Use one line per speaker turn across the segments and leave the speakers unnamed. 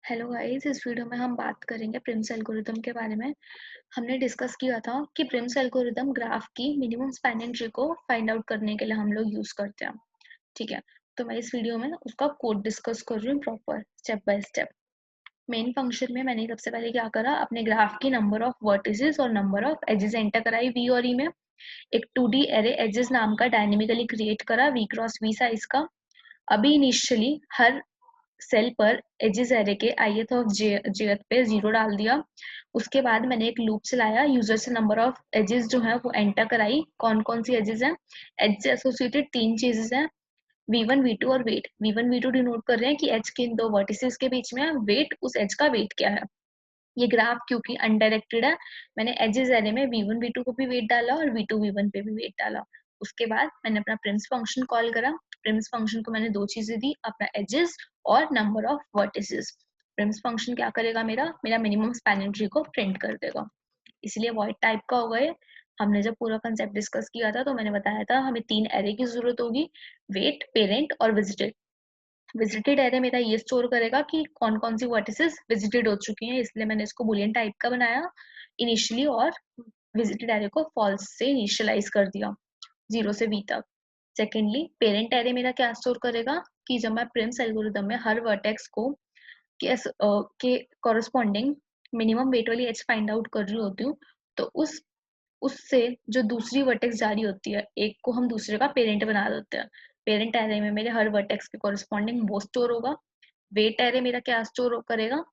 Hello guys, इस video में हम बात करेंगे प्रिम्स एल्गोरिदम के बारे में। हमने डिस्कस किया था कि प्रिम्स एल्गोरिदम ग्राफ की मिनिमम स्पैनिंग ट्री को फाइंड आउट करने के लिए हम लोग यूज करते हैं। ठीक है, तो मैं इस वीडियो में उसका कोड डिस्कस कर रही हूँ proper step by step. Main function में मैंने सबसे पहले क्या करा, अपने ग्राफ की नंबर ऑफ वर्टिसेस और नंबर ऑफ एजेस एंटर कराई वी और ई में। एक 2D एरे एजेस नाम का डायनेमिकली क्रिएट करा वी क्रॉस वी साइज का। अभी इनिशियली हर सेल पर एजेस एरे के ith ऑफ jth पे 0 डाल दिया। उसके बाद मैंने एक लूप चलाया, यूजर से नंबर ऑफ एजेस जो है वो एंटर कराई। कौन कौन सी एजेस हैं? एज से एसोसिएटेड तीन चीजेस हैं, v1 v2 और वेट। v1 v2 डिनोट कर रहे हैं कि एज के इन दो वर्टिसेस के बीच में है, वेट उस एज का वेट क्या है। ये ग्राफ क्योंकि अनडायरेक्टेड है, मैंने एजेस एरे में v1 v2 को भी वेट डाला और v2 v1 पे भी वेट डाला। उसके बाद मैंने अपना प्रिम्स फंक्शन कॉल करा। प्रिम्स फंक्शन को मैंने दो चीजें दी, अपना एजेस और number of vertices. Prim's function क्या करेगा, मेरा मेरा मिनिमम स्पैनिंग ट्री को प्रिंट कर देगा। इसलिए वॉइड टाइप का होगा ये। हमने जब पूरा कंसेप्ट डिस्कस किया था तो मैंने बताया था हमें तीन एरे की जरूरत होगी, वेट, पेरेंट और विजिटेड। विजिटेड एरे मेरा ये स्टोर करेगा कि कौन कौन सी वर्टिसेस विजिटेड हो चुकी हैं, इसलिए मैंने इसको बुलियन टाइप का बनाया इनिशियली, और विजिटेड एरे को फॉल्स से इनिशियलाइज कर दिया 0 से v तक। सेकेंडली, पेरेंट एरे मेरा क्या स्टोर करेगा कि जब मैं प्रिम्स एल्गोरिदम में हर वर्टेक्स को के कॉरस्पॉन्डिंग मिनिमम वेट वाली एज फाइंड आउट कर रही होती हूँ, तो उससे जो दूसरी वर्टेक्स जारी होती है, एक को हम दूसरे का पेरेंट बना देते हैं। पेरेंट एरे में मेरे हर वर्टेक्स के कॉरस्पॉन्डिंग वो स्टोर होगा। वेट एरे मेरा क्या स्टोर करेगा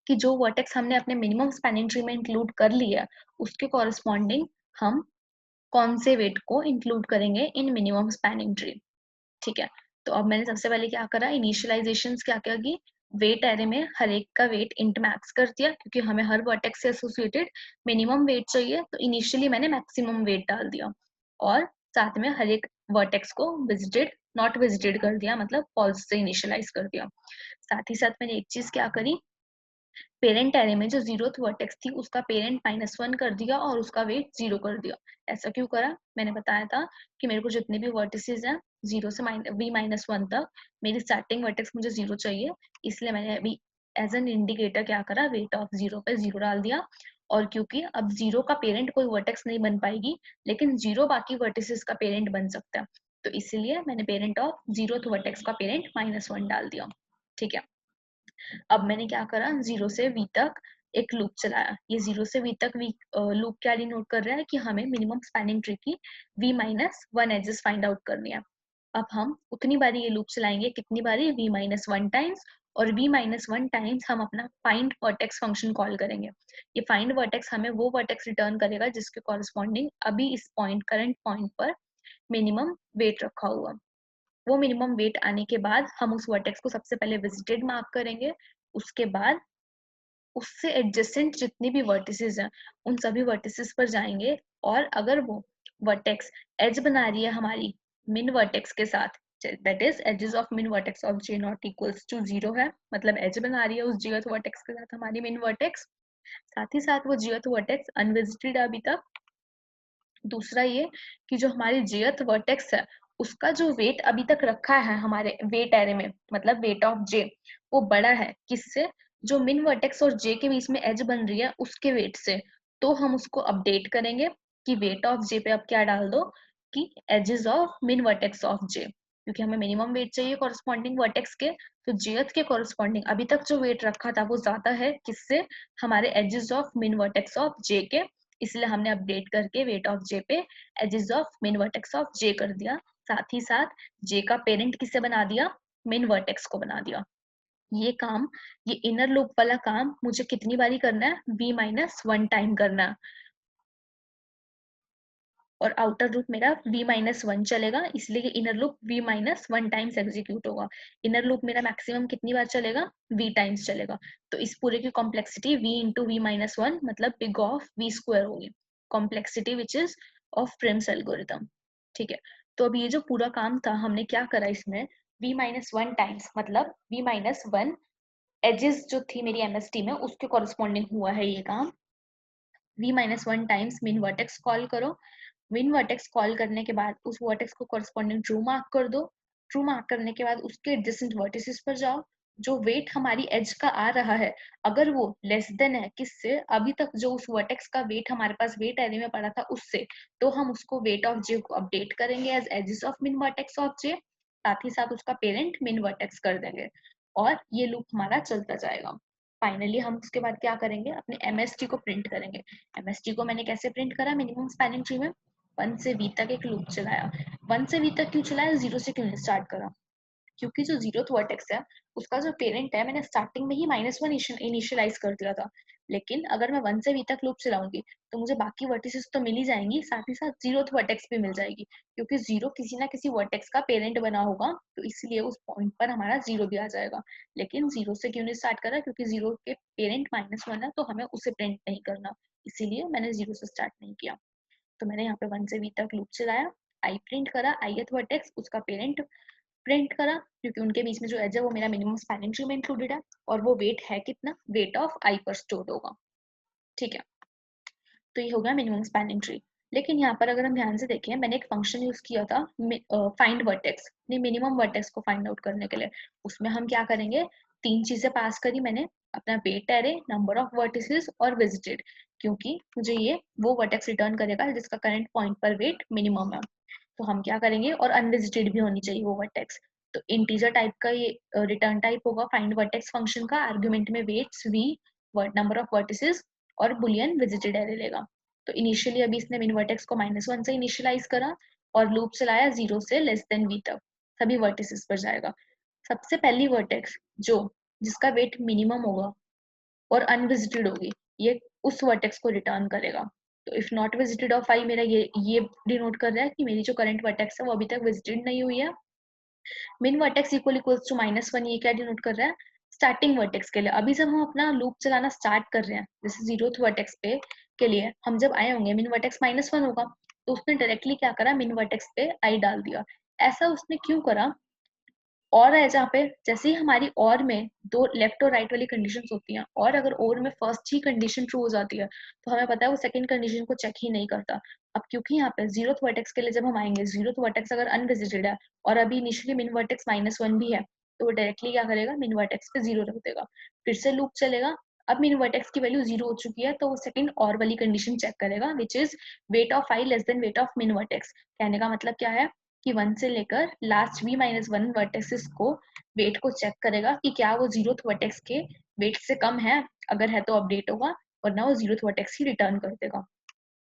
कि जो वर्टेक्स हमने अपने मिनिमम स्पैनिंग ट्री में इंक्लूड कर लिया, उसके कॉरस्पॉन्डिंग हम कौन से वेट को इंक्लूड करेंगे इन मिनिमम स्पैनिंग ट्री। ठीक है, तो अब मैंने सबसे पहले क्या करा, इनिशियलाइजेशन क्या क्या की। वेट एरे में हर एक का वेट इंट मैक्स कर दिया, क्योंकि हमें हर वर्टेक्स से एसोसिएटेड मिनिमम वेट चाहिए, तो इनिशियली मैंने मैक्सिमम वेट डाल दिया। और साथ में हर एक वर्टेक्स को विजिटेड नॉट विजिटेड कर दिया, मतलब फॉल्स से इनिशियलाइज कर दिया। साथ ही साथ मैंने एक चीज क्या करी, पेरेंट एरे में जो 0th वर्टेक्स थी उसका पेरेंट -1 कर दिया और उसका वेट 0 कर दिया। ऐसा क्यों करा, मैंने बताया था कि मेरे को जितने भी वर्टिसेस हैं 0 से v-1 तक, मेरी स्टार्टिंग वर्टेक्स मुझे 0 चाहिए, इसलिए मैंने अभी एज एन इंडिकेटर क्या करा, वेट ऑफ 0 पे 0 डाल दिया। और क्योंकि अब 0 का पेरेंट कोई वर्टेक्स नहीं बन पाएगी, लेकिन 0 बाकी वर्टिसेस का पेरेंट बन सकता है, तो इसलिए मैंने पेरेंट ऑफ 0th वर्टेक्स का पेरेंट -1 डाल दिया। ठीक है, अब मैंने क्या करा, 0 से v तक एक लूप चलाया। ये 0 से v तक लूप क्या डिनोट कर रहा है कि हमें मिनिमम स्पैनिंग ट्री की v-1 एजेस फाइंड आउट करनी है। अब हम उतनी बारी ये लूप चलाएंगे, कितनी बारी, v-1 टाइम्स, और v-1 टाइम्स हम अपना फाइंड वर्टेक्स फंक्शन कॉल करेंगे। ये फाइंड वर्टेक्स हमें वो वर्टेक्स रिटर्न करेगा जिसके कॉरस्पॉन्डिंग अभी इस पॉइंट, करंट पॉइंट पर मिनिमम वेट रखा हुआ। वो मिनिमम वेट आने के बाद हम उस वर्टेक्स को सबसे पहले विजिटेड मार्क करेंगे। उसके बाद उससे एडजेसेंट जितनी भी वर्टिसेस हैं उन सभी वर्टिसेस पर जाएंगे, और अगर वो वर्टेक्स एज बना रही है हमारी मिन वर्टेक्स के साथ, that is edges of min vertex of j not equals to 0 है, मतलब एज बना रही है उस jth वर्टेक्स के साथ हमारी मिन वर्टेक्स, साथ ही साथ वो jth वर्टेक्स अनविजिटेड है अभी तक। दूसरा ये कि जो हमारी jth वर्टेक्स है उसका जो वेट अभी तक रखा है हमारे वेट एरे में, मतलब वेट ऑफ j, वो बड़ा है किससे, जो मिन वर्टेक्स और j के बीच में एज बन रही है उसके वेट से। तो हम उसको अपडेट करेंगे कि वेट ऑफ j पे अब क्या डाल दो, कि edges of min vertex of j, क्योंकि हमें मिनिमम वेट चाहिए कॉरस्पॉन्डिंग वर्टेक्स के, तो jth के कॉरस्पॉन्डिंग अभी तक जो वेट रखा था वो ज्यादा है किससे, हमारे edges of min vertex of j के, इसलिए हमने अपडेट करके वेट ऑफ j पे edges of min vertex of j कर दिया। साथ ही साथ j का पेरेंट किसे बना दिया, मिन वर्टेक्स को बना दिया। ये काम, ये इनर लूप वाला काम मुझे कितनी बारी करना है, v-1 टाइम करना है, और आउटर लूप मेरा v-1 चलेगा, इसलिए inner loop v-1 times execute होगा। इनर लूप मेरा मैक्सिमम कितनी बार चलेगा, v टाइम्स चलेगा। तो इस पूरे की कॉम्प्लेक्सिटी v इंटू v-1 मतलब बिग ऑफ v स्क्वायर होगी, complexity which is of Prim's algorithm. ठीक है, तो अभी ये जो पूरा काम था हमने क्या करा इसमें, v-1 टाइम्स मतलब v-1 एजेस जो थी मेरी एमएसटी में उसके कॉरस्पॉन्डिंग हुआ है ये काम। v-1 टाइम्स मिन वर्टेक्स कॉल करो, मिन वर्टेक्स कॉल करने के बाद उस वर्टेक्स को कॉरस्पॉन्डिंग ट्रू मार्क कर दो, ट्रू मार्क करने के बाद उसके एडजेसेंट वर्टिसेस पर जाओ, जो वेट हमारी एज का आ रहा है, अगर वो लेस देन है किससे, अभी तक जो उस वर्टेक्स का वेट हमारे पास वेट एरे में पड़ा था उससे, तो हम उसको वेट ऑफ जे को अपडेट करेंगे as edges of min vertex of जे, साथ ही साथ उसका पेरेंट मिन वर्टेक्स कर देंगे और ये लूप हमारा चलता जाएगा। फाइनली हम उसके बाद क्या करेंगे, अपने एमएसटी को प्रिंट करेंगे। एमएसटी को मैंने कैसे प्रिंट करा, मिनिमम स्पैनिंग ट्री में 1 से v तक एक लूप चलाया। 1 से v तक क्यों चलाया, 0 से क्यों स्टार्ट करा, क्योंकि जो 0th वर्टेक्स है उसका जो पेरेंट है मैंने स्टार्टिंग में ही -1 इनिशियलाइज कर दिया था। लेकिन अगर मैं 1 से v तक लूप चलाऊंगी तो मुझे बाकी वर्टिसेस तो मिल ही जाएंगी, साथ ही साथ 0th वर्टेक्स भी मिल जाएगी, क्योंकि 0 किसी ना किसी वर्टेक्स का पेरेंट बना होगा, तो इसलिए उस पॉइंट पर हमारा 0 भी आ जाएगा। लेकिन 0 से क्यों नहीं स्टार्ट करा, क्योंकि 0 के पेरेंट -1 है तो हमें उसे प्रिंट नहीं करना, इसीलिए मैंने 0 से स्टार्ट नहीं किया। तो मैंने यहाँ पे 1 से v तक लूप चलाया, आई प्रिंट करा, ith वर्टेक्स उसका पेरेंट प्रिंट करा, क्योंकि उनके बीच में जो एज है वो मेरा मिनिमम स्पैनिंग ट्री में इंक्लूडेड है, और वो वेट है कितना, वेट ऑफ आई पर स्टोर होगा। ठीक है, तो ये हो गया मिनिमम स्पैनिंग ट्री। लेकिन यहाँ पर अगर हम ध्यान से देखें, मैंने एक फंक्शन यूज किया था फाइंड वर्टेक्स, मिनिमम वर्टेक्स को फाइंड आउट करने के लिए। उसमें हम क्या करेंगे, 3 चीजें पास करी मैंने, अपना weight array, number of vertices और विजिटेड, क्योंकि मुझे ये वो वर्टेक्स रिटर्न करेगा जिसका करंट पॉइंट पर वेट मिनिमम है। तो हम क्या करेंगे, और अनविजिटेड भी होनी चाहिए वो वर्टेक्स। तो इंटीजर टाइप का ये रिटर्न टाइप होगा फाइंड वर्टेक्स फंक्शन का, आर्गुमेंट में weights v, number of vertices और बुलियन विजिटेड एरे लेगा। तो इनिशियली अभी इसने मिन वर्टेक्स को -1 से इनिशियलाइज करा और लूप चलाया 0 से लेस देन v तक, सभी वर्टिसेस पर जाएगा। सबसे पहली वर्टेक्स जो जिसका वेट मिनिमम होगा और अनविजिटेड होगी, ये उस वर्टेक्स को रिटर्न करेगा। तो इफ नॉट विजिटेड ऑफ आई, मेरा ये डिनोट कर रहा है कि मेरी जो करंट वर्टेक्स है वो अभी तक विजिटेड नहीं हुई है। मिन वर्टेक्स इक्वल्स टू -1, ये क्या डिनोट कर रहा है, स्टार्टिंग वर्टेक्स के लिए। अभी जब हम अपना लूप चलाना स्टार्ट कर रहे हैं, जैसे 0th वर्टेक्स पे के लिए हम जब आए होंगे, मिन वर्टेक्स -1 होगा, तो उसने डायरेक्टली क्या करा, मिन वर्टेक्स पे आई डाल दिया। ऐसा उसने क्यों करा, और है जहाँ पे जैसे ही हमारी और में दो लेफ्ट और राइट वाली कंडीशंस होती हैं, और अगर और में फर्स्ट ही कंडीशन ट्रू हो जाती है तो हमें पता है वो सेकंड कंडीशन को चेक ही नहीं करता। अब क्योंकि यहाँ पे 0th वर्टेक्स के लिए जब हम आएंगे, 0th वर्टेक्स अगर अनविजिटेड है और अभी इनिशियली मिन वर्टेक्स -1 भी है, तो वो डायरेक्टली क्या करेगा, मिन वर्टेक्स पे 0 रख देगा। फिर से लूप चलेगा, अब मिन वर्टेक्स की वैल्यू 0 हो चुकी है तो वो सेकंड और वाली कंडीशन चेक करेगा, which is weight of I less than weight of min vertex. कहने का मतलब क्या है कि 1 से लेकर लास्ट v-1 वर्टेक्सेस को वेट को चेक करेगा कि क्या वो 0th वर्टेक्स के वेट से कम है, अगर है तो अपडेट होगा, वरना वो 0th वर्टेक्स ही रिटर्न कर देगा।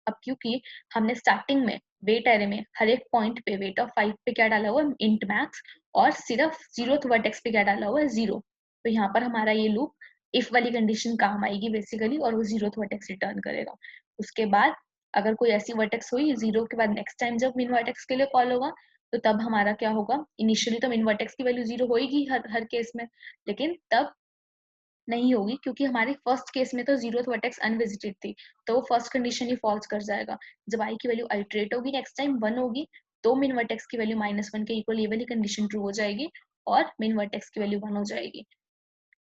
अब क्योंकि हमने स्टार्टिंग में वेट एरे में हर एक पॉइंट पे वेट ऑफ 5 पे क्या डाला हुआ है, इंट मैक्स, और सिर्फ 0th वर्टेक्स पे क्या डाला हुआ है, 0, तो यहाँ पर हमारा ये लूप इफ वाली कंडीशन काम आएगी बेसिकली, और वो 0th वर्टेक्स रिटर्न करेगा। उसके बाद अगर कोई ऐसी वर्टेक्स हुई 0 के बाद, नेक्स्ट टाइम जब मिन वर्टेक्स के लिए कॉल होगा, तो तब हमारा क्या होगा, इनिशियली तो मिन वर्टेक्स की वैल्यू 0 होगी हर हर केस में, लेकिन तब नहीं होगी क्योंकि हमारे फर्स्ट केस में तो 0th वर्टेक्स अनविजिटेड थी, तो वो फर्स्ट कंडीशन ही फॉल्स कर जाएगा। जब आई की वैल्यू आइटरेट होगी, नेक्स्ट टाइम 1 होगी, तो मिन वर्टेक्स की वैल्यू -1 के इक्वल ये वाली कंडीशन ट्रू हो जाएगी और मिन वर्टेक्स की वैल्यू 1 हो जाएगी।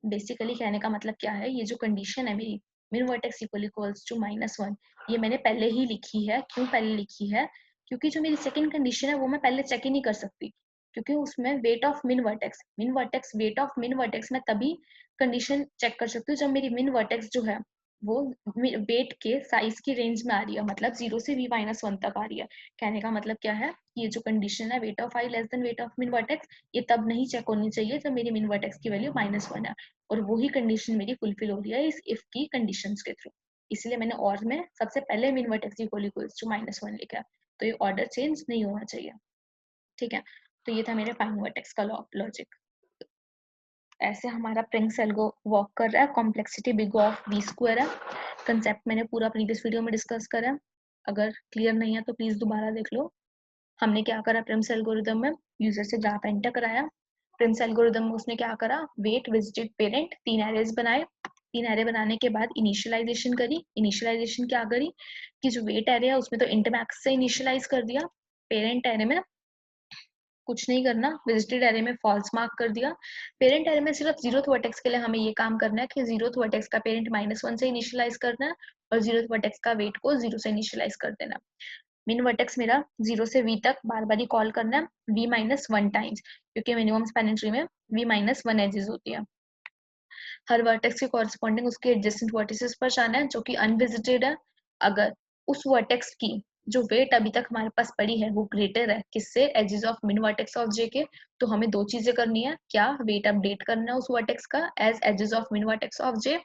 बेसिकली कहने का मतलब क्या है, ये जो कंडीशन है मेरी, मिन वर्टेक्स इक्वल्स टू -1, ये मैंने पहले ही लिखी है। क्यों पहले लिखी है, क्योंकि जो मेरी सेकंड कंडीशन है वो मैं पहले चेक ही नहीं कर सकती, क्योंकि उसमें weight of min vertex weight of min vertex मैं तभी कंडीशन चेक कर सकती हूँ जब मेरी मिन वर्टेक्स जो है वो वेट के साइज की रेंज में आ रही है, मतलब 0 से v-1 तक आ रही है। कहने का मतलब क्या है, ये जो कंडीशन है weight of I less than weight of min vertex, ये तब नहीं चेक होनी चाहिए जब मेरी मिन वर्टेक्स की वैल्यू -1 है, और वही कंडीशन मेरी फुलफिल हो रही है इस इफ की कंडीशंस के थ्रू। इसलिए मैंने और में सबसे पहले मिन वर्टेक्स इक्वल्स टू -1 लिखा है, तो ये ऑर्डर चेंज नहीं होना चाहिए। ठीक है, तो ये था मेरे फाइंड वर्टेक्स का लॉजिक। ऐसे हमारा प्रिंस एल्गो वर्क कर रहा है, complexity big of v square है। कंसेप्ट मैंने पूरा प्रीवियस वीडियो में डिस्कस करा है, अगर क्लियर नहीं है तो प्लीज दोबारा देख लो। हमने क्या करा, प्रिम्स एल्गोरिदम में यूजर से ग्राफ एंटर कराया। प्रिम्स एल्गोरिदम में उसने क्या करा, वेट, विजिटेड, पेरेंट, 3 एरेज बनाए। 3 एरे बनाने के बाद इनिशियलाइजेशन करी। इनिशियलाइजेशन क्या करी कि जो वेट एरे है उसमें तो इंट मैक्स से इनिशियलाइज कर दिया, पेरेंट एरे में कुछ नहीं करना, विजिटेड एरे में फॉल्स मार्क कर दिया। पेरेंट एरे में सिर्फ 0th वर्टेक्स के लिए हमें ये काम करना है कि 0th वर्टेक्स का पेरेंट -1 से इनिशियलाइज करना है और 0th वर्टेक्स का वेट को 0 से इनिशियलाइज कर देना। मिन वर्टेक्स मेरा 0 से v तक बार बार ही कॉल करना है, v माइनस 1 टाइम्स, क्योंकि मिनिमम स्पैनिंग ट्री में v माइनस 1 एजेस होती है। हर वर्टेक्स के कॉरस्पॉन्डिंग उसके एडजेसेंट वर्टिसेस पर जाना है जो कि अनविजिटेड है। अगर उस वर्टेक्स की जो वेट अभी तक हमारे पास पड़ी है वो ग्रेटर है किससे, edges of min vertex of जे के, तो हमें दो चीजें करनी है। क्या, वेट अपडेट करना है उस वर्टेक्स का as edges of min vertex of जे,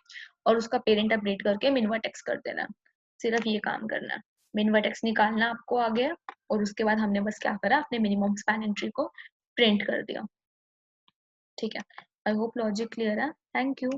और उसका पेरेंट अपडेट करके मिन वर्टेक्स कर देना। सिर्फ ये काम करना है, मिन वर्टेक्स निकालना आपको आ गया, और उसके बाद हमने बस क्या करा, अपने मिनिमम स्पैनिंग ट्री को प्रिंट कर दिया। ठीक है, आई होप लॉजिक क्लियर है। Thank you.